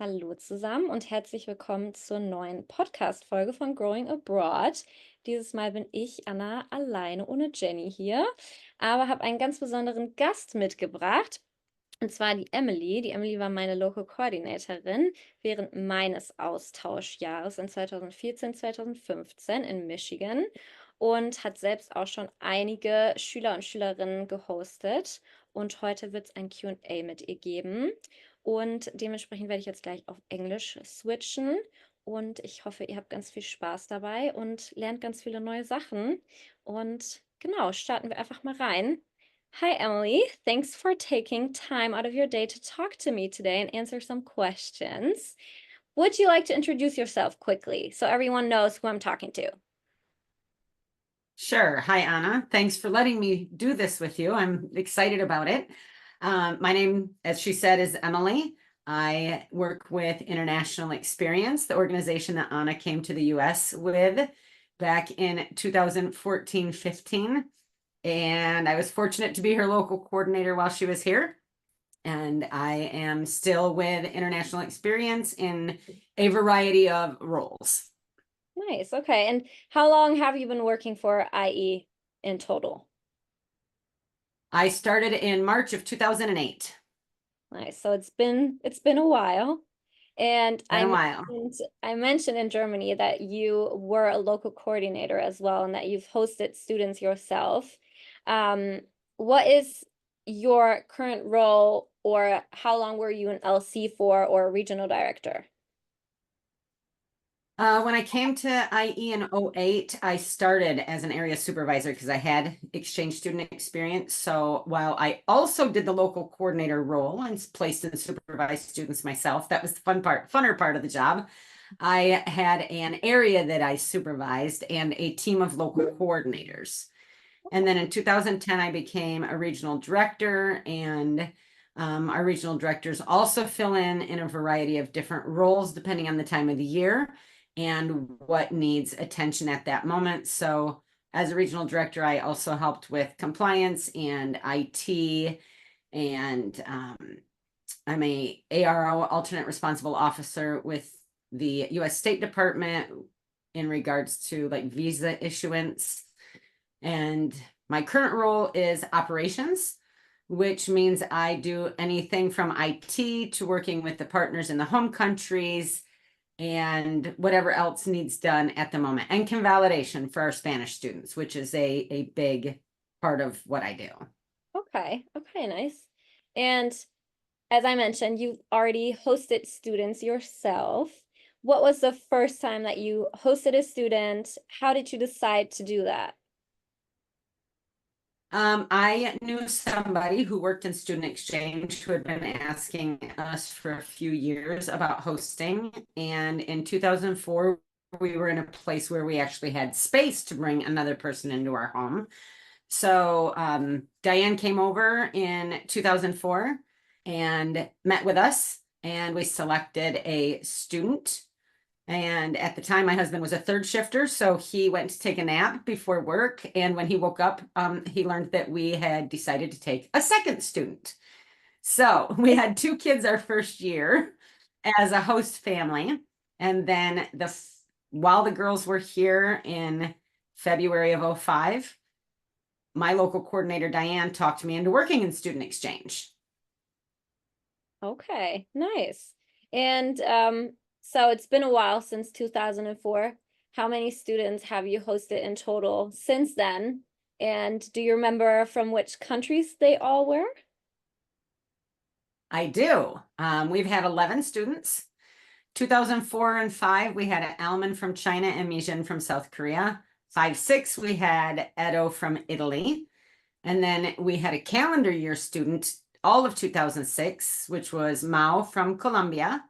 Hallo zusammen und herzlich willkommen zur neuen Podcast-Folge von Growing Abroad. Dieses Mal bin ich, Anna, alleine ohne Jenny hier, aber habe einen ganz besonderen Gast mitgebracht, und zwar die Emily. Die Emily war meine Local Koordinatorin während meines Austauschjahres in 2014, 2015 in Michigan und hat selbst auch schon einige Schüler und Schülerinnen gehostet. Und heute wird es ein Q&A mit ihr geben. Und dementsprechend werde ich jetzt gleich auf Englisch switchen. Und ich hoffe, ihr habt ganz viel Spaß dabei und lernt ganz viele neue Sachen. Und genau, starten wir einfach mal rein. Hi, Emily. Thanks for taking time out of your day to talk to me today and answer some questions. Would you like to introduce yourself quickly so everyone knows who I'm talking to? Sure. Hi, Anna. Thanks for letting me do this with you. I'm excited about it. My name, as she said, is Emily. I work with International Experience, the organization that Anna came to the US with back in 2014-15. And I was fortunate to be her local coordinator while she was here. And I am still with International Experience in a variety of roles. Nice. Okay. And how long have you been working for iE in total? I started in March of 2008. Nice. So it's been a while. And Been a while. I mentioned in Germany that you were a local coordinator as well and that you've hosted students yourself. What is your current role, or how long were you an LC for, or a regional director? When I came to IE in 08, I started as an area supervisor because I had exchange student experience. So while I also did the local coordinator role and placed and supervised students myself, that was the funner part of the job. I had an area that I supervised and a team of local coordinators. And then in 2010, I became a regional director, and our regional directors also fill in a variety of different roles depending on the time of the year and what needs attention at that moment. So as a regional director, I also helped with compliance and IT, and I'm a ARO, alternate responsible officer, with the US State Department in regards to like visa issuance. And my current role is operations, which means I do anything from IT to working with the partners in the home countries and whatever else needs done at the moment, and convalidation for our Spanish students, which is a big part of what I do. Okay, nice. And as I mentioned, you've already hosted students yourself. What was the first time that you hosted a student? How did you decide to do that? I knew somebody who worked in student exchange who had been asking us for a few years about hosting. And in 2004, we were in a place where we actually had space to bring another person into our home. So Diane came over in 2004 and met with us, and we selected a student. And at the time, my husband was a third shifter, so he went to take a nap before work. And when he woke up, he learned that we had decided to take a second student. So we had two kids our first year as a host family. And then while the girls were here in February of 05, my local coordinator, Diane, talked me into working in student exchange. Okay, nice. And so it's been a while since 2004. How many students have you hosted in total since then? And do you remember from which countries they all were? I do. We've had 11 students. 2004 and 5, we had Alman from China and Mijin from South Korea. 5, 6, we had Edo from Italy. And then we had a calendar year student all of 2006, which was Mao from Colombia.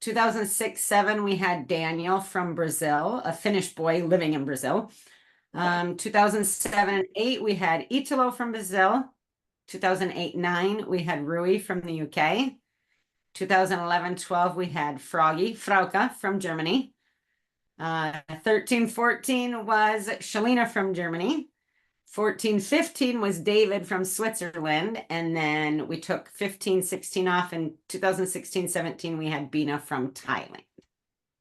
2006, 7, we had Daniel from Brazil, a Finnish boy living in Brazil. 2007 and 8, we had Italo from Brazil. 2008, 9, we had Rui from the UK. 2011, 12, we had Frauke from Germany. 13, 14 was Shalina from Germany. 14, 15 was David from Switzerland. And then we took 15, 16 off. In 2016, 17, we had Bina from Thailand.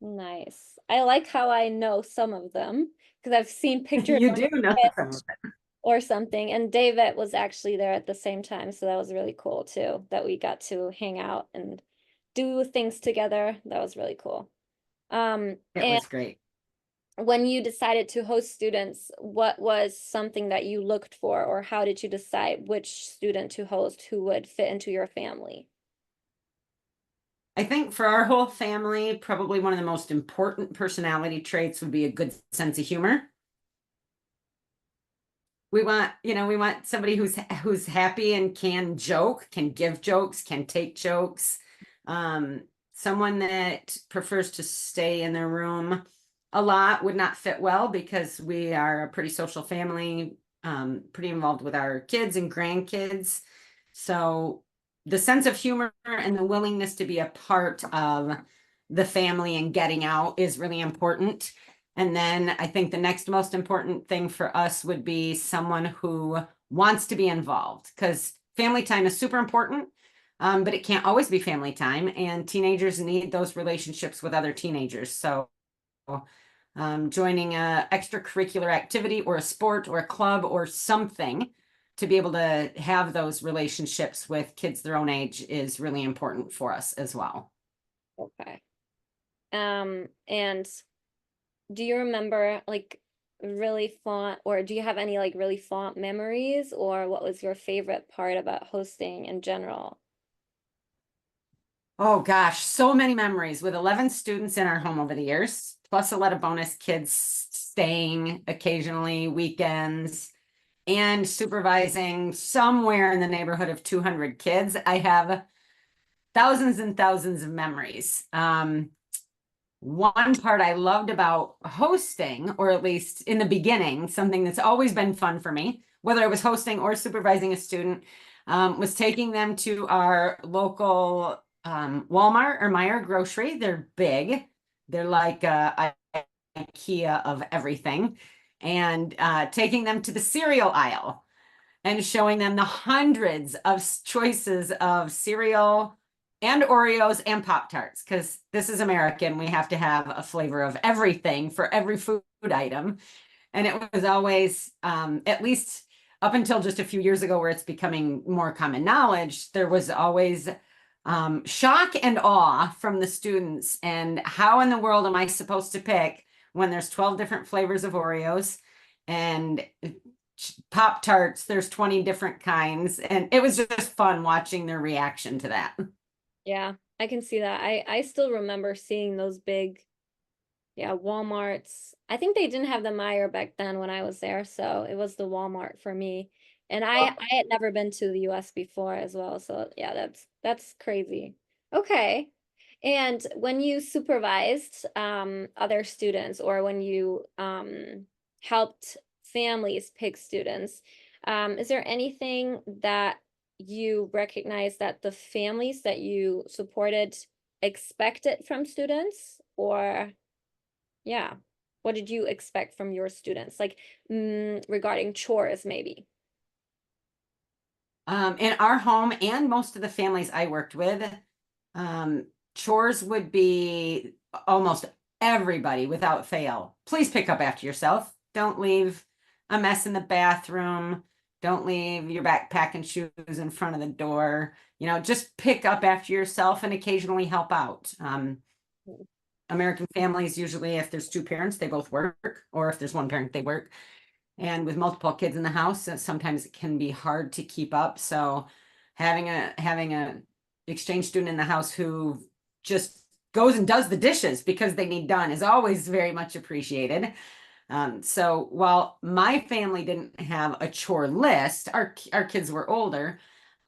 Nice. I like how I know some of them because I've seen pictures You on do know it some of it. or something. And David was actually there at the same time, so that was really cool too, that we got to hang out and do things together. That was really cool. It And was great. when you decided to host students, what was something that you looked for, or how did you decide which student to host who would fit into your family? I think for our whole family, probably one of the most important personality traits would be a good sense of humor. We want somebody who's happy and can joke, can give jokes, can take jokes. Someone that prefers to stay in their room a lot would not fit well because we are a pretty social family, pretty involved with our kids and grandkids. So the sense of humor and the willingness to be a part of the family and getting out is really important. And then I think the next most important thing for us would be someone who wants to be involved, because family time is super important, but it can't always be family time. And teenagers need those relationships with other teenagers. So joining a extracurricular activity or a sport or a club or something to be able to have those relationships with kids their own age is really important for us as well. Okay. And do you remember like really fond, or do you have any like really fond memories, or what was your favorite part about hosting in general? Oh gosh, so many memories with 11 students in our home over the years, plus a lot of bonus kids staying occasionally, weekends, and supervising somewhere in the neighborhood of 200 kids. I have thousands and thousands of memories. One part I loved about hosting, or at least in the beginning, something that's always been fun for me, whether it was hosting or supervising a student, was taking them to our local Walmart or Meijer grocery. They're big. They're like IKEA of everything. And taking them to the cereal aisle and showing them the hundreds of choices of cereal and Oreos and Pop-Tarts, because this is American. We have to have a flavor of everything for every food item. And it was always, at least up until just a few years ago, where it's becoming more common knowledge, there was always shock and awe from the students. And how in the world am I supposed to pick when there's 12 different flavors of Oreos and Pop-Tarts, there's 20 different kinds. And it was just fun watching their reaction to that. Yeah, I can see that. I still remember seeing those big, yeah, Walmarts. I think they didn't have the Meijer back then when I was there, so it was the Walmart for me. And I had never been to the US before as well, so yeah, that's crazy. Okay. And when you supervised other students, or when you helped families pick students, is there anything that you recognize that the families that you supported expected from students? Or yeah, what did you expect from your students, like regarding chores maybe? In our home and most of the families I worked with, chores would be almost everybody without fail. Please pick up after yourself. Don't leave a mess in the bathroom. Don't leave your backpack and shoes in front of the door. Just pick up after yourself and occasionally help out. American families, usually if there's two parents, they both work, or if there's one parent, they work. And with multiple kids in the house, sometimes it can be hard to keep up. So having a exchange student in the house who just goes and does the dishes because they need done is always very much appreciated. So while my family didn't have a chore list, our kids were older.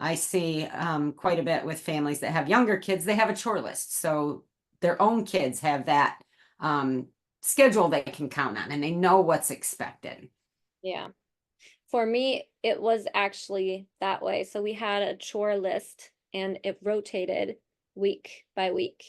I see quite a bit with families that have younger kids. They have a chore list, so their own kids have that schedule they can count on, and they know what's expected. Yeah. For me, it was actually that way. So we had a chore list and it rotated week by week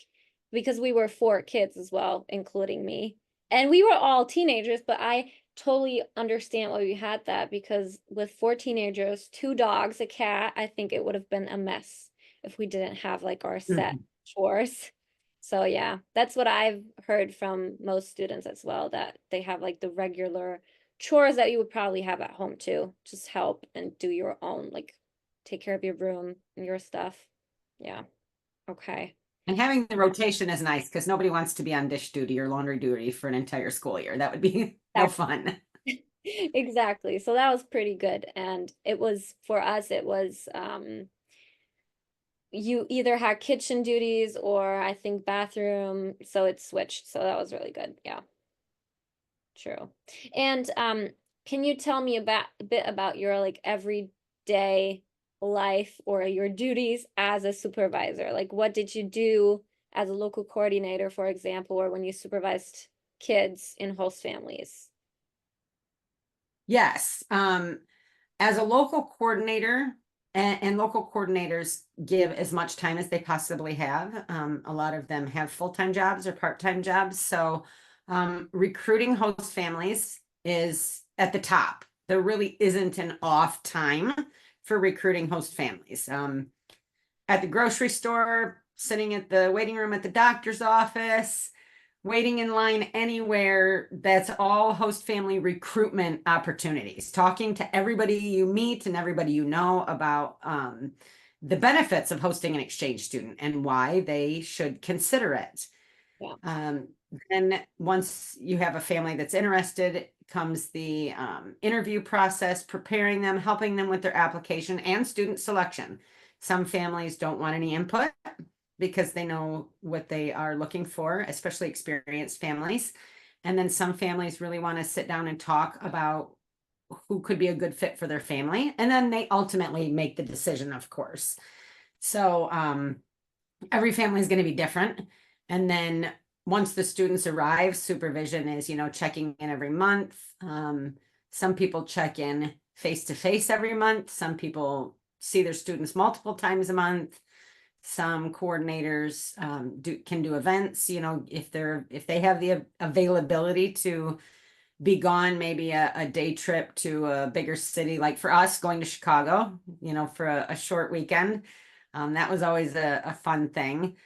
because we were four kids as well, including me. And we were all teenagers, but I totally understand why we had that, because with 4 teenagers, 2 dogs, a cat, I think it would have been a mess if we didn't have like our set Mhm. chores. So yeah, that's what I've heard from most students as well, that they have like the regular chores that you would probably have at home too. Just help and do your own, like take care of your room and your stuff. Yeah. Okay. And having the rotation is nice because nobody wants to be on dish duty or laundry duty for an entire school year. That would be no fun. Exactly. So that was pretty good. And it was for us, it was you either had kitchen duties or I think bathroom, so it switched. So that was really good. Yeah, true. And can you tell me about a bit about your like everyday life or your duties as a supervisor? Like what did you do as a local coordinator, for example, or when you supervised kids in host families? Yes. As a local coordinator, and local coordinators give as much time as they possibly have. A lot of them have full-time jobs or part-time jobs. So recruiting host families is at the top. There really isn't an off time for recruiting host families. At the grocery store, sitting at the waiting room at the doctor's office, waiting in line anywhere, that's all host family recruitment opportunities. Talking to everybody you meet and everybody you know about the benefits of hosting an exchange student and why they should consider it. Yeah. Then once you have a family that's interested, comes the interview process, preparing them, helping them with their application and student selection. Some families don't want any input because they know what they are looking for, especially experienced families. And then some families really want to sit down and talk about who could be a good fit for their family. And then they ultimately make the decision, of course. So every family is going to be different. And then once the students arrive, supervision is, checking in every month. Some people check in face to face every month. Some people see their students multiple times a month. Some coordinators can do events, if they have the availability to be gone, maybe a day trip to a bigger city, like for us going to Chicago, for a short weekend. That was always a fun thing.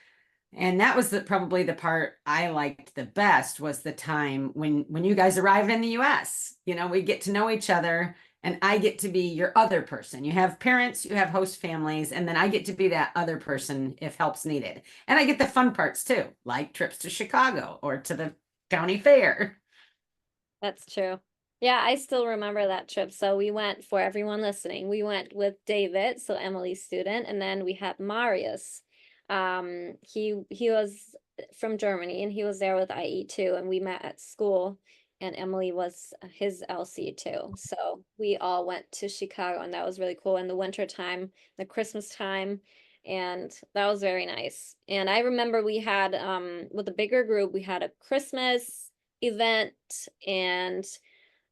And that was probably the part I liked the best, was the time when you guys arrived in the US. We get to know each other and I get to be your other person. You have parents, you have host families, and then I get to be that other person if help's needed. And I get the fun parts too, like trips to Chicago or to the county fair. That's true. Yeah, I still remember that trip. So we went, for everyone listening, we went with David, so Emily's student, and then we had Marius. He was from Germany and he was there with IE too, and we met at school, and Emily was his LC too. So we all went to Chicago, and that was really cool in the winter time, the Christmas time, and that was very nice. And I remember we had with a bigger group, we had a Christmas event, and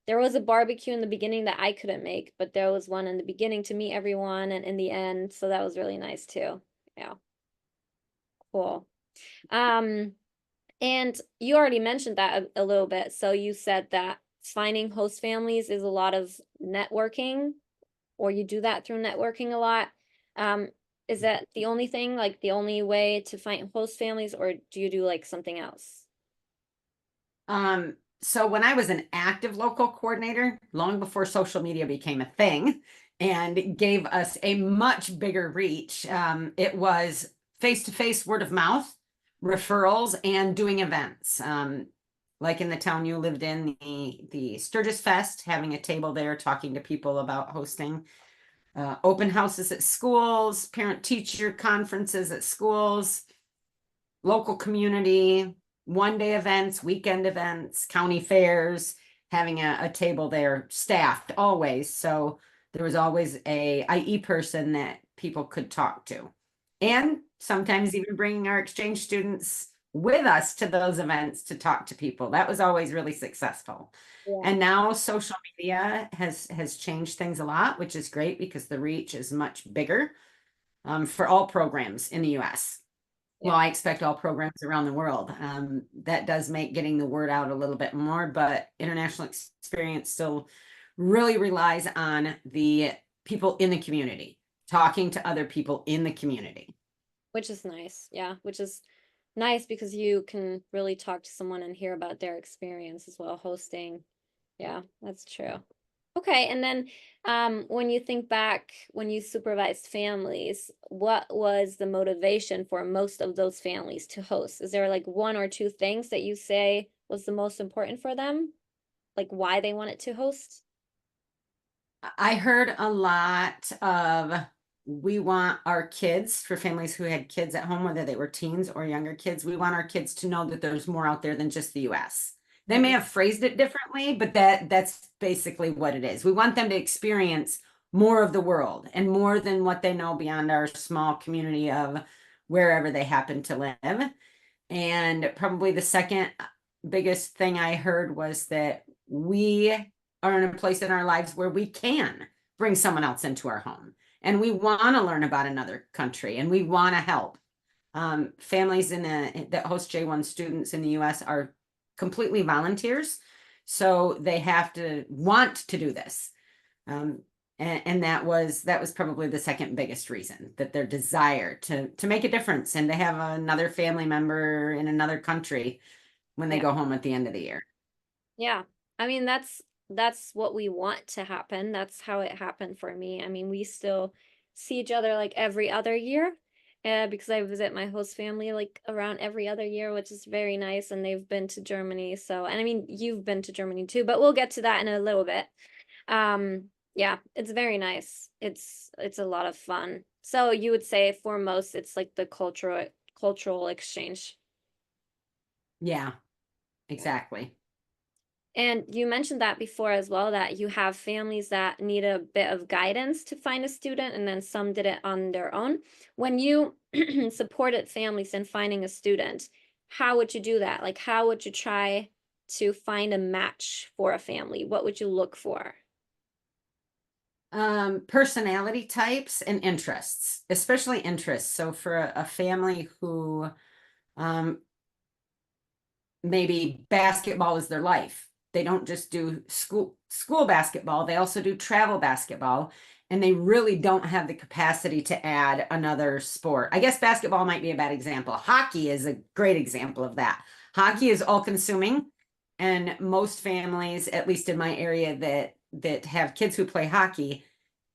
there was a barbecue in the beginning that I couldn't make, but there was one in the beginning to meet everyone and in the end, so that was really nice too. Yeah, cool. Um, and you already mentioned that a little bit. So you said that finding host families is a lot of networking, or you do that through networking a lot. Um, is that the only thing, like the only way to find host families, or do you do like something else? So when I was an active local coordinator, long before social media became a thing and gave us a much bigger reach, it was face-to-face, word of mouth, referrals, and doing events. Like in the town you lived in, the Sturgis Fest, having a table there, talking to people about hosting. Open houses at schools, parent-teacher conferences at schools, local community, one-day events, weekend events, county fairs, having a table there staffed always. So there was always a IE person that people could talk to. And sometimes even bringing our exchange students with us to those events to talk to people. That was always really successful. Yeah. And now social media has changed things a lot, which is great because the reach is much bigger for all programs in the US. Well, I expect all programs around the world. That does make getting the word out a little bit more, but international experience still really relies on the people in the community, talking to other people in the community. Which is nice. Yeah, which is nice because you can really talk to someone and hear about their experience as well hosting. Yeah, that's true. Okay, and then when you think back when you supervised families, what was the motivation for most of those families to host? Is there like one or two things that you say was the most important for them? Like why they wanted to host? I heard a lot of we want our kids, for families who had kids at home, whether they were teens or younger kids, we want our kids to know that there's more out there than just the US. They may Mhm. have phrased it differently, but that's basically what it is. We want them to experience more of the world and more than what they know beyond our small community of wherever they happen to live. And probably the second biggest thing I heard was that we are in a place in our lives where we can bring someone else into our home and we want to learn about another country and we want to help. Families that host J1 students in the US are completely volunteers, so they have to want to do this. And that was probably the second biggest reason, that their desire to make a difference and to have another family member in another country when they Yeah. go home at the end of the year. Yeah. I mean, that's what we want to happen. That's how it happened for me. I mean, we still see each other like every other year, because I visit my host family like around every other year, which is very nice. And they've been to Germany. So, and I mean, you've been to Germany too, but we'll get to that in a little bit. Yeah, it's very nice. It's a lot of fun. So you would say for most, it's like the cultural exchange. Yeah, Yeah. exactly. And you mentioned that before as well, that you have families that need a bit of guidance to find a student, and then some did it on their own. When you supported families in finding a student, how would you do that? Like, how would you try to find a match for a family? What would you look for? Personality types and interests, especially interests. So for a family who um, maybe basketball is their life. They don't just do school basketball, they also do travel basketball, and they really don't have the capacity to add another sport. I guess basketball might be a bad example. Hockey is a great example of that. Hockey is all consuming, and most families, at least in my area that have kids who play hockey,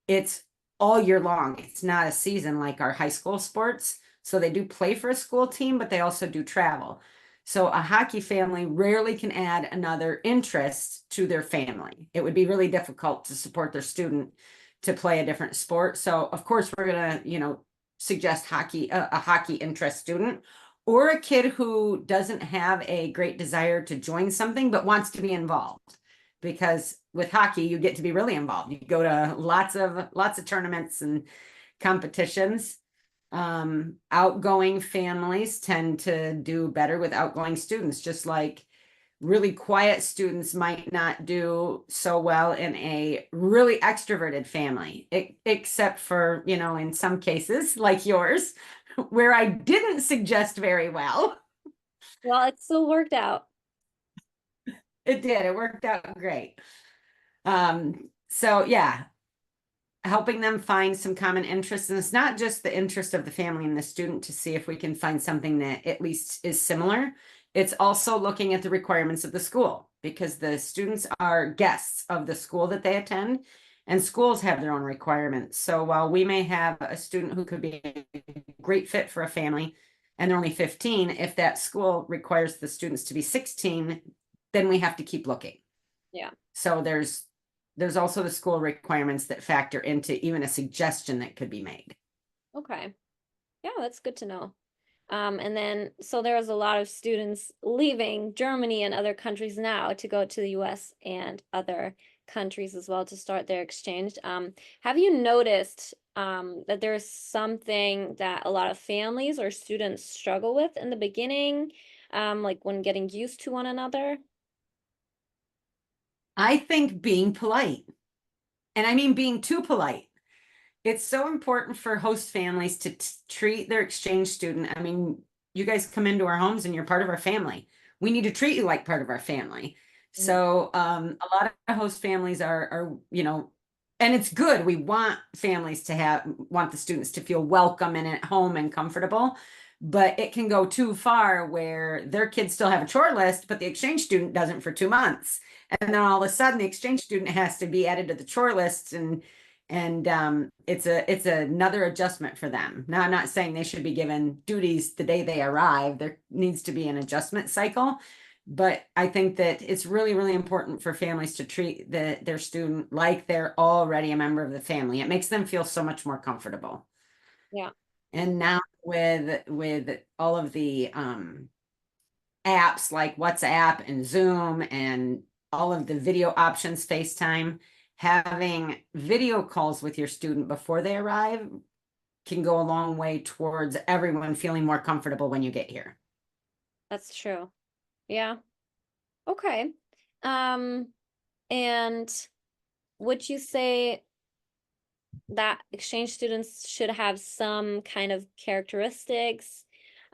it's all year long. It's not a season like our high school sports. So they do play for a school team, but they also do travel. So a hockey family rarely can add another interest to their family. It would be really difficult to support their student to play a different sport. So of course we're gonna, suggest hockey, a hockey interest student, or a kid who doesn't have a great desire to join something but wants to be involved. Because with hockey, you get to be really involved. You go to lots of tournaments and competitions. Outgoing families tend to do better with outgoing students, just like really quiet students might not do so well in a really extroverted family, except for, in some cases like yours, where I didn't suggest very well. Well, it still worked out. It did. It worked out great. So yeah, helping them find some common interests. And it's not just the interest of the family and the student to see if we can find something that at least is similar. It's also looking at the requirements of the school, because the students are guests of the school that they attend, and schools have their own requirements. So while we may have a student who could be a great fit for a family and they're only 15, if that school requires the students to be 16, then we have to keep looking. Yeah. So there's also the school requirements that factor into even a suggestion that could be made. Okay. Yeah, that's good to know. And then, so there's a lot of students leaving Germany and other countries now to go to the US and other countries as well to start their exchange. Have you noticed that there's something that a lot of families or students struggle with in the beginning, like when getting used to one another? I think being polite, and I mean being too polite. It's so important for host families to treat their exchange student. I mean, you guys come into our homes and you're part of our family. We need to treat you like part of our family. Mhm. So a lot of host families are, and it's good. We want families to want the students to feel welcome and at home and comfortable, but it can go too far where their kids still have a chore list, but the exchange student doesn't for 2 months. And then all of a sudden the exchange student has to be added to the chore list, and it's another adjustment for them. Now, I'm not saying they should be given duties the day they arrive. There needs to be an adjustment cycle, but I think that it's really, really important for families to treat their student like they're already a member of the family. It makes them feel so much more comfortable. Yeah. And now with all of the apps like WhatsApp and Zoom and all of the video options, FaceTime, having video calls with your student before they arrive can go a long way towards everyone feeling more comfortable when you get here. That's true. Yeah. Okay. Um, and would you say that exchange students should have some kind of characteristics,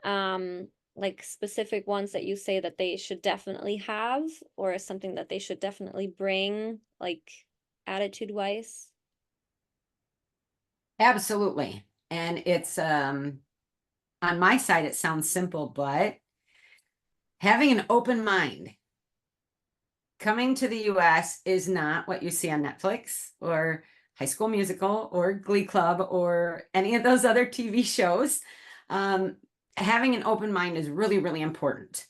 like specific ones that you say that they should definitely have, or something that they should definitely bring, like attitude wise? Absolutely. And it's on my side, it sounds simple, but having an open mind. Coming to the US is not what you see on Netflix or High School Musical or Glee Club or any of those other TV shows. Um, Having an open mind is really, really important.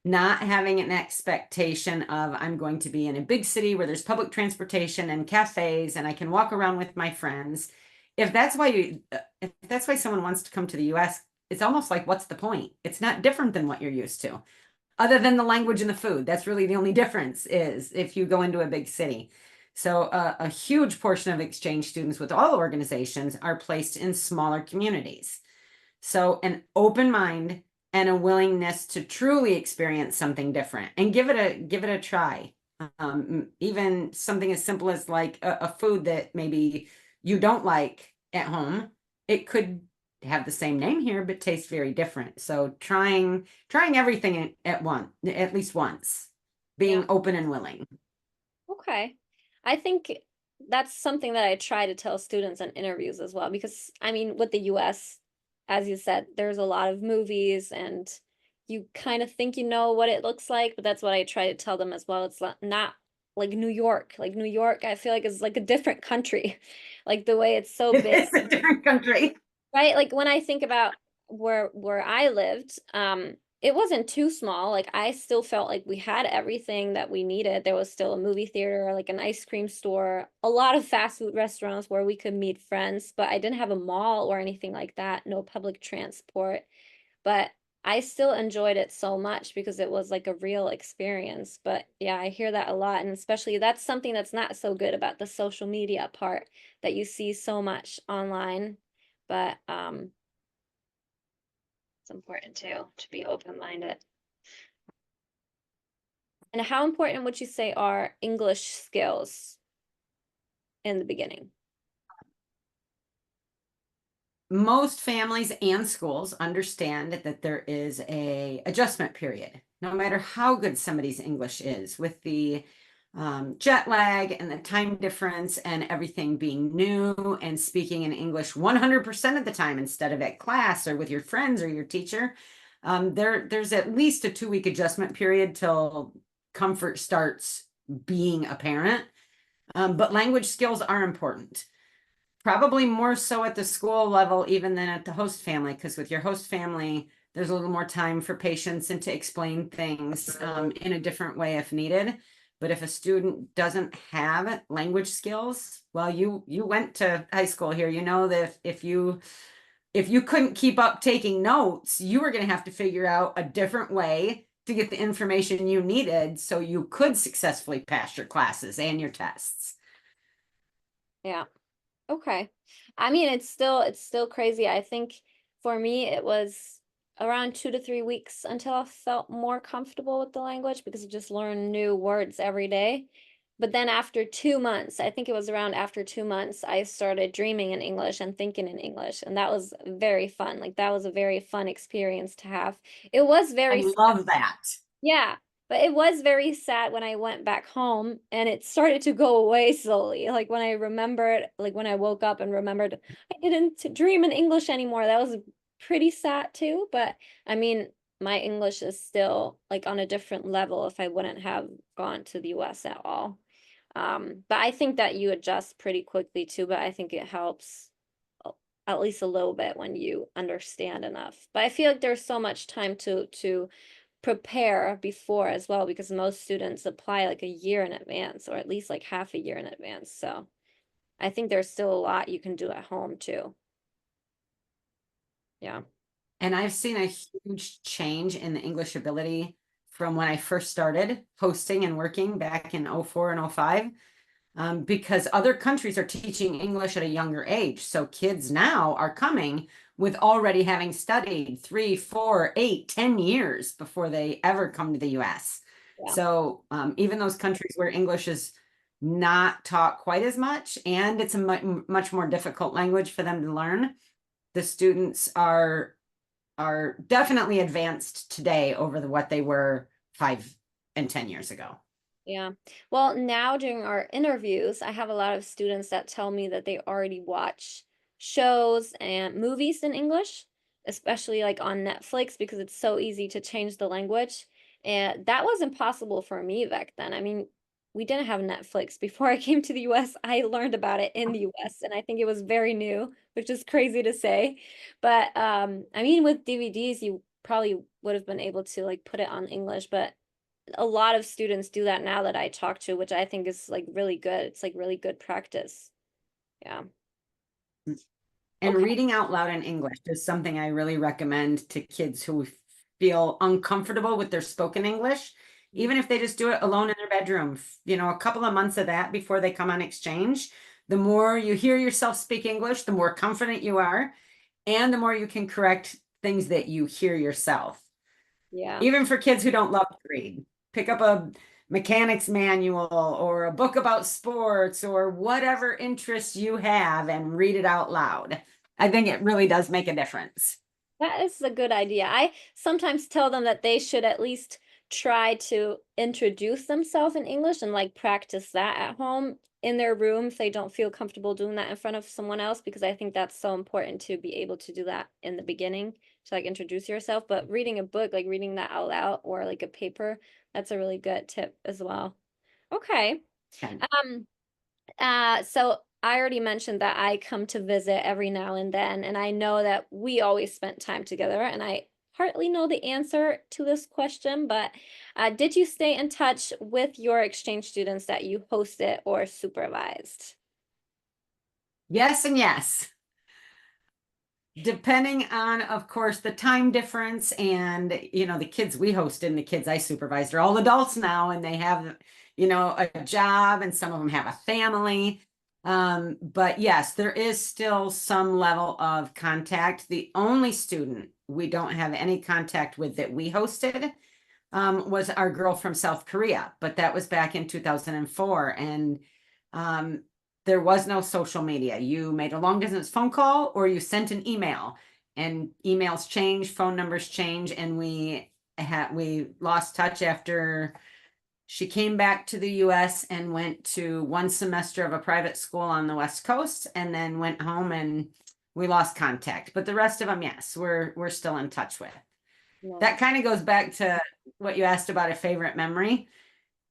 Not having an expectation of I'm going to be in a big city where there's public transportation and cafes and I can walk around with my friends. If that's why someone wants to come to the US, it's almost like, what's the point? It's not different than what you're used to, other than the language and the food. That's really the only difference is if you go into a big city. So a huge portion of exchange students with all organizations are placed in smaller communities. So an open mind and a willingness to truly experience something different and give it a try. Even something as simple as like a food that maybe you don't like at home, it could have the same name here but taste very different. So trying everything at least once, Yeah. being open and willing. Okay. I think that's something that I try to tell students in interviews as well, because I mean, with the US, as you said, there's a lot of movies and you kind of think you know what it looks like, but that's what I try to tell them as well. It's not like New York. Like New York, I feel like is like a different country. Like the way it's so big. It's a different country. Right? Like when I think about where I lived, it wasn't too small. Like I still felt like we had everything that we needed. There was still a movie theater, like an ice cream store, a lot of fast food restaurants where we could meet friends, but I didn't have a mall or anything like that, no public transport. But I still enjoyed it so much because it was like a real experience. But yeah, I hear that a lot. And especially that's something that's not so good about the social media part that you see so much online. But it's important too to be open-minded. And how important would you say are English skills in the beginning? Most families and schools understand that there is a adjustment period, no matter how good somebody's English is, with the jet lag and the time difference and everything being new and speaking in English 100% of the time instead of at class or with your friends or your teacher. There's at least a 2-week adjustment period till comfort starts being apparent. But language skills are important. Probably more so at the school level even than at the host family, because with your host family, there's a little more time for patience and to explain things in a different way if needed. But if a student doesn't have language skills, well, you went to high school here, you know that if you couldn't keep up taking notes, you were going to have to figure out a different way to get the information you needed so you could successfully pass your classes and your tests. Yeah. Okay. I mean, it's still crazy. I think for me it was around 2 to 3 weeks until I felt more comfortable with the language because I just learned new words every day. But then after 2 months, I think it was around after 2 months, I started dreaming in English and thinking in English. And that was very fun. Like that was a very fun experience to have. It was I very, love that. yeah, but it was very sad when I went back home and it started to go away slowly. Like when I remembered, like when I woke up and remembered I didn't dream in English anymore. That was pretty sad too. But I mean, my English is still like on a different level if I wouldn't have gone to the US at all. But I think that you adjust pretty quickly too, but I think it helps a- at least a little bit when you understand enough. But I feel like there's so much time to prepare before as well because most students apply like a year in advance or at least like half a year in advance. So I think there's still a lot you can do at home too. Yeah. And I've seen a huge change in the English ability from when I first started hosting and working back in '04 and '05, because other countries are teaching English at a younger age. So kids now are coming with already having studied 3, 4, 8, 10 years before they ever come to the US. Yeah. So even those countries where English is not taught quite as much and it's a much more difficult language for them to learn, the students are definitely advanced today over what they were 5 and 10 years ago. Yeah. Well, now during our interviews, I have a lot of students that tell me that they already watch shows and movies in English, especially like on Netflix because it's so easy to change the language. And that wasn't possible for me back then. I mean, we didn't have Netflix before I came to the US. I learned about it in the US and I think it was very new, which is crazy to say. But I mean with DVDs you probably would have been able to like put it on English, but a lot of students do that now that I talk to, which I think is like really good. It's like really good practice. Yeah. And Okay. reading out loud in English is something I really recommend to kids who feel uncomfortable with their spoken English, even if they just do it alone in their bedroom, a couple of months of that before they come on exchange. The more you hear yourself speak English, the more confident you are, and the more you can correct things that you hear yourself. Yeah. Even for kids who don't love to read, pick up a mechanic's manual or a book about sports or whatever interests you have and read it out loud. I think it really does make a difference. That is a good idea. I sometimes tell them that they should at least try to introduce themselves in English and like practice that at home in their room if they don't feel comfortable doing that in front of someone else, because I think that's so important to be able to do that in the beginning to like introduce yourself. But reading a book, like reading that out loud or like a paper, that's a really good tip as well. Okay. And Um, so I already mentioned that I come to visit every now and then, and I know that we always spent time together, and I hardly know the answer to this question, but did you stay in touch with your exchange students that you hosted or supervised? yes, and yes. Depending on, of course, the time difference and, the kids we hosted and the kids I supervised are all adults now and they have, a job and some of them have a family. But yes, there is still some level of contact. The only student we don't have any contact with that we hosted was our girl from South Korea, but that was back in 2004. And there was no social media. You made a long distance phone call or you sent an email, and emails change, phone numbers change, and we lost touch after she came back to the US and went to one semester of a private school on the West Coast and then went home, and we lost contact. But the rest of them, yes, we're still in touch with. That Nice. kind of goes back to what you asked about a favorite memory,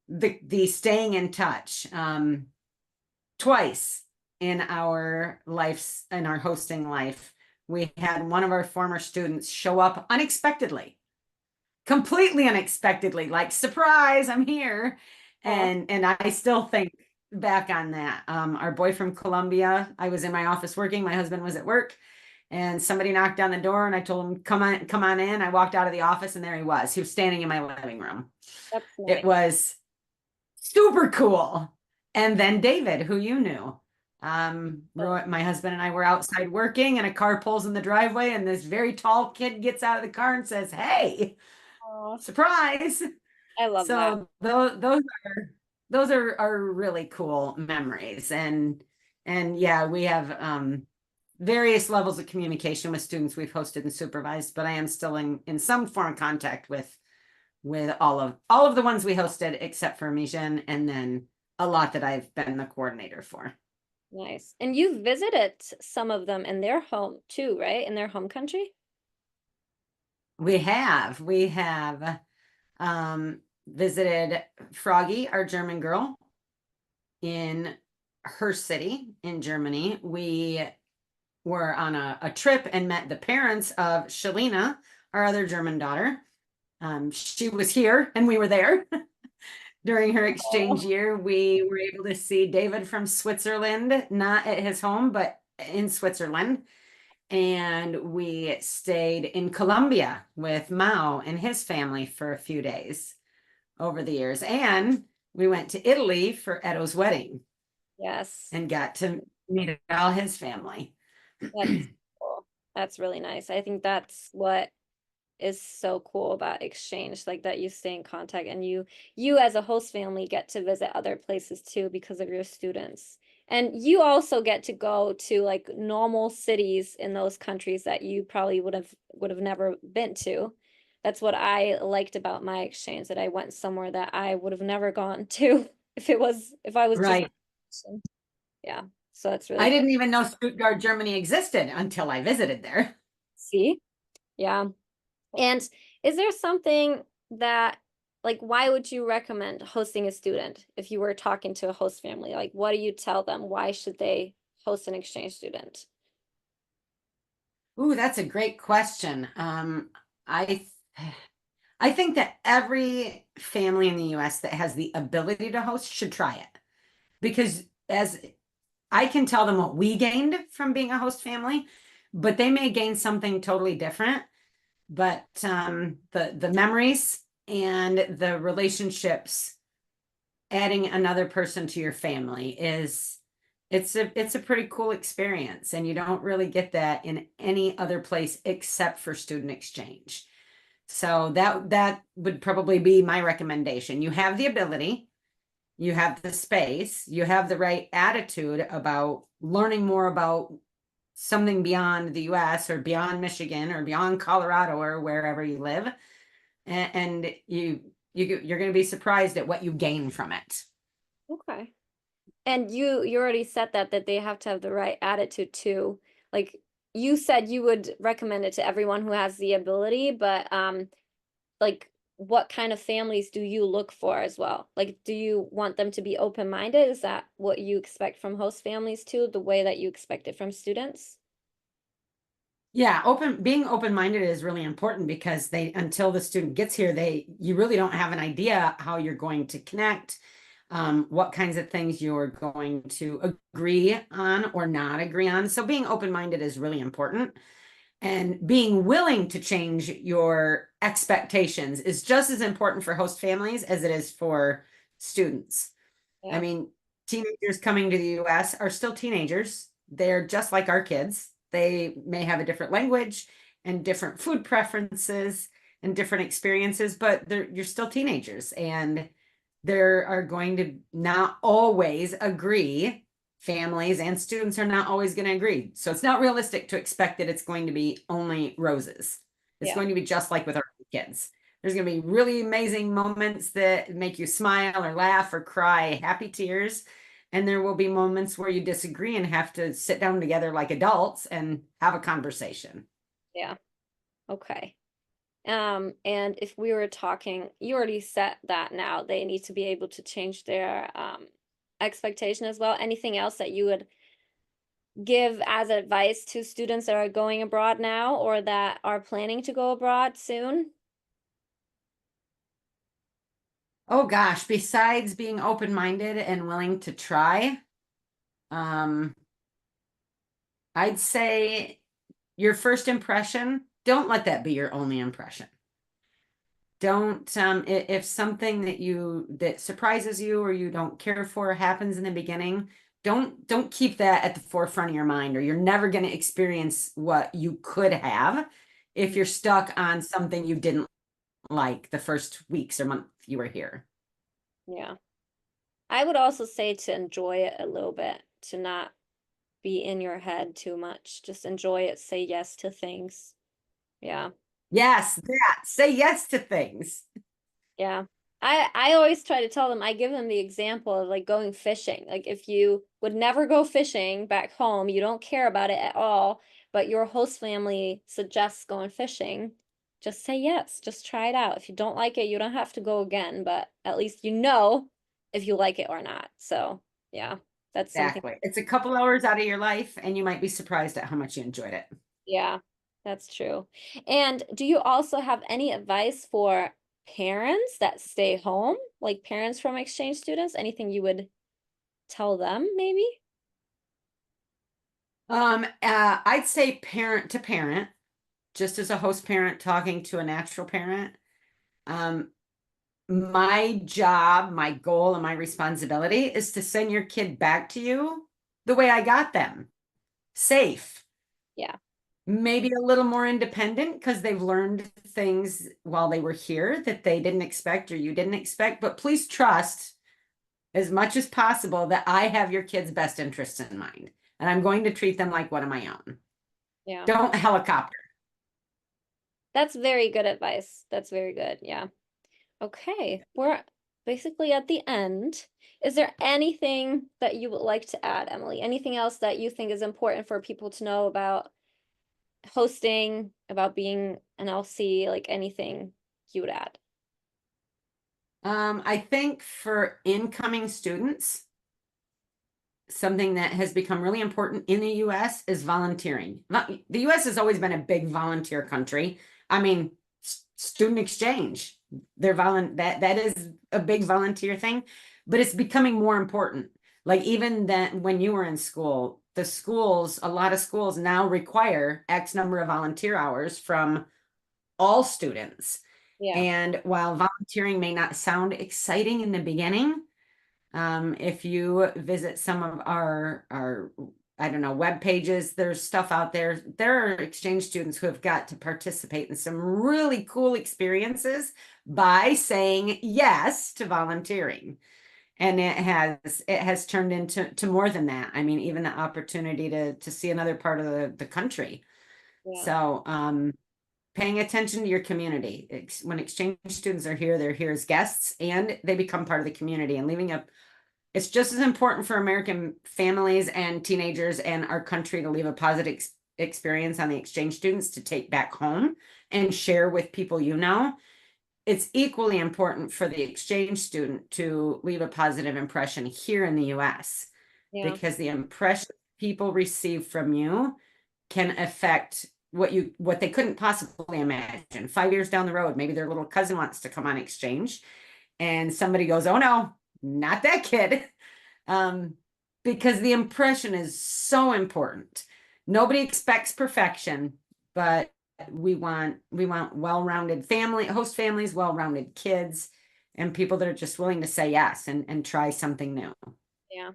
the staying in touch. Twice in our lives, in our hosting life, we had one of our former students show up unexpectedly, completely unexpectedly, like, surprise, I'm here. Oh, And I still think back on that. Our boy from Colombia, I was in my office working, my husband was at work, and somebody knocked on the door and I told him, come on in. I walked out of the office and there he was. He was standing in my living room. that's It nice. was super cool. And then David, who you knew. Oh, My husband and I were outside working and a car pulls in the driveway and this very tall kid gets out of the car and says, "Hey, oh, surprise." I love that. So those are those are really cool memories. And yeah, we have various levels of communication with students we've hosted and supervised, but I am still in some form of contact with all of the ones we hosted except for Mijan, and then a lot that I've been the coordinator for. Nice. And you've visited some of them in their home too, right? In their home country? We have visited Froggy, our German girl, in her city in Germany. We were on a trip and met the parents of Shalina, our other German daughter. She was here and we were there during her exchange Oh, year. We were able to see David from Switzerland, not at his home, but in Switzerland. And we stayed in Colombia with Mao and his family for a few days over the years. And we went to Italy for Edo's wedding yes. and got to meet all his family. That's cool. That's really nice. I think that's what is so cool about exchange, like that you stay in contact and you as a host family get to visit other places too because of your students. And you also get to go to like normal cities in those countries that you probably would have never been to. That's what I liked about my exchange, that I went somewhere that I would have never gone to if I was just Right. yeah. So that's really I cool. didn't even know Stuttgart, Germany existed until I visited there. See? Yeah. And is there something that, like, why would you recommend hosting a student if you were talking to a host family? Like, what do you tell them? Why should they host an exchange student? Ooh, that's a great question. I I think that every family in the US that has the ability to host should try it, because as I can tell them what we gained from being a host family, but they may gain something totally different. But the memories and the relationships, adding another person to your family is it's a pretty cool experience, and you don't really get that in any other place except for student exchange. So that would probably be my recommendation. You have the ability, you have the space, you have the right attitude about learning more about something beyond the US or beyond Michigan or beyond Colorado or wherever you live. And you're going to be surprised at what you gain from it. Okay. And you already said that they have to have the right attitude too. Like you said you would recommend it to everyone who has the ability, but like what kind of families do you look for as well? Like do you want them to be open-minded? Is that what you expect from host families too, the way that you expect it from students? Yeah, being open-minded is really important, because they until the student gets here, you really don't have an idea how you're going to connect, what kinds of things you're going to agree on or not agree on. So being open-minded is really important. And being willing to change your expectations is just as important for host families as it is for students. I Yeah. mean, teenagers coming to the US are still teenagers. They're just like our kids. They may have a different language and different food preferences and different experiences, but you're still teenagers, and there are going to not always agree. Families and students are not always going to agree. So it's not realistic to expect that it's going to be only roses. It's Yeah. going to be just like with our kids. There's going to be really amazing moments that make you smile or laugh or cry, happy tears. And there will be moments where you disagree and have to sit down together like adults and have a conversation. Yeah. Okay. And if we were talking, you already said that now they need to be able to change their expectation as well. Anything else that you would give as advice to students that are going abroad now or that are planning to go abroad soon? Oh gosh, besides being open-minded and willing to try, um, I'd say your first impression, don't let that be your only impression. Don't if something that surprises you or you don't care for happens in the beginning, don't keep that at the forefront of your mind, or you're never going to experience what you could have if you're stuck on something you didn't like the first weeks or month you were here. Yeah. I would also say to enjoy it a little bit, to not be in your head too much. Just enjoy it, say yes to things. Yeah. Yes, that. Say yes to things. Yeah. I always try to tell them, I give them the example of like going fishing. Like if you would never go fishing back home, you don't care about it at all, but your host family suggests going fishing, just say yes. Just try it out. If you don't like it, you don't have to go again, but at least you know if you like it or not. So, yeah, that's something. Exactly. It's a couple hours out of your life, and you might be surprised at how much you enjoyed it. Yeah, that's true. And do you also have any advice for parents that stay home, like parents from exchange students? Anything you would tell them, maybe? I'd say parent to parent, just as a host parent talking to a natural parent. Um, my job, my goal, and my responsibility is to send your kid back to you the way I got them, safe, Yeah, maybe a little more independent because they've learned things while they were here that they didn't expect or you didn't expect. But please trust as much as possible that I have your kid's best interests in mind, and I'm going to treat them like one of my own. yeah. Don't helicopter. That's very good advice. That's very good. Yeah. Okay, we're basically at the end. Is there anything that you would like to add, Emily? Anything else that you think is important for people to know about hosting, about being an LC, like anything you would add? I think for incoming students, something that has become really important in the US is volunteering. The US has always been a big volunteer country. I mean, student exchange, that is a big volunteer thing, but it's becoming more important. Like even that when you were in school, the schools, a lot of schools now require X number of volunteer hours from all students. Yeah, And while volunteering may not sound exciting in the beginning, if you visit some of our I don't know, web pages, there's stuff out there. There are exchange students who have got to participate in some really cool experiences by saying yes to volunteering. And it has turned into more than that. I mean, even the opportunity to see another part of the country. yeah, So paying attention to your community. When exchange students are here, they're here as guests and they become part of the community and leaving up. It's just as important for American families and teenagers and our country to leave a positive experience on the exchange students to take back home and share with people you know. It's equally important for the exchange student to leave a positive impression here in the US yeah, because the impression people receive from you can affect what they couldn't possibly imagine. 5 years down the road, maybe their little cousin wants to come on exchange and somebody goes, "Oh no, not that kid." Um, because the impression is so important. Nobody expects perfection, but we want well-rounded host families, well-rounded kids, and people that are just willing to say yes and try something new. yeah.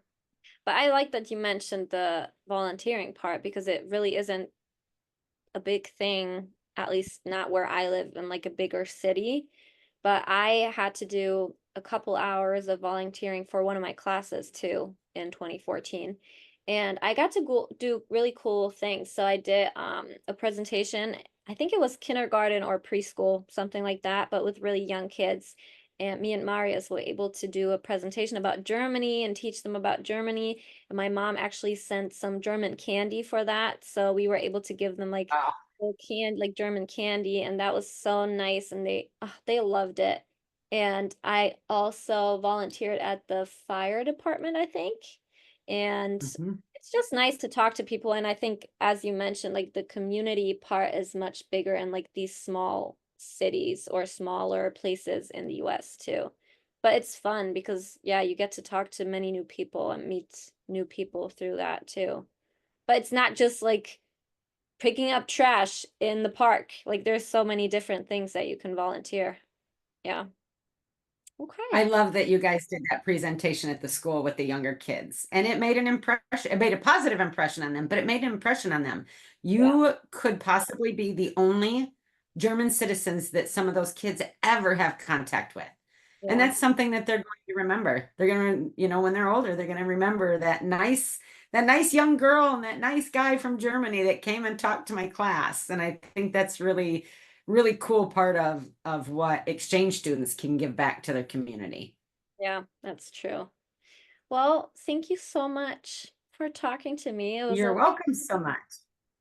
But I like that you mentioned the volunteering part because it really isn't a big thing, at least not where I live in like a bigger city. But I had to do a couple hours of volunteering for one of my classes too in 2014. And I got to go do really cool things. So I did a presentation. I think it was kindergarten or preschool, something like that, but with really young kids. And me and Marius were able to do a presentation about Germany and teach them about Germany. And my mom actually sent some German candy for that. So we were able to give them like Oh, like German candy, and that was so nice. And they loved it. And I also volunteered at the fire department, I think. And mhm. it's just nice to talk to people. And I think, as you mentioned, like the community part is much bigger in like these small cities or smaller places in the US too. But it's fun because, yeah, you get to talk to many new people and meet new people through that too. But it's not just like picking up trash in the park. Like there's so many different things that you can volunteer. Yeah. I Okay. love that you guys did that presentation at the school with the younger kids, and it made an impression. It made a positive impression on them, but it made an impression on them. Yeah. You could possibly be the only German citizens that some of those kids ever have contact with. And Ja. that's something that they're going to remember. They're going to, when they're older, they're going to remember that nice young girl and that nice guy from Germany that came and talked to my class. And I think that's really, really cool part of what exchange students can give back to their community. Yeah, that's true. Well, thank you so much for talking to me. It was You're a welcome so much.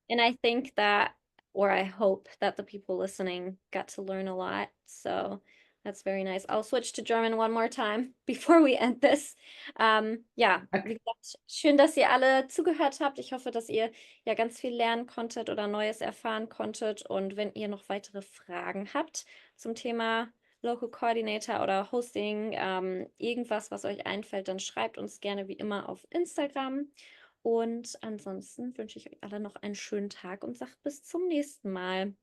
And I think that, or I hope that the people listening got to learn a lot. So that's very nice. I'll switch to German one more time before we end this. Ja, Okay. wie gesagt, schön, dass ihr alle zugehört habt. Ich hoffe, dass ihr ja ganz viel lernen konntet oder Neues erfahren konntet. Und wenn ihr noch weitere Fragen habt zum Thema Local Coordinator oder Hosting, irgendwas, was euch einfällt, dann schreibt uns gerne wie immer auf Instagram. Und ansonsten wünsche ich euch alle noch einen schönen Tag und sage bis zum nächsten Mal.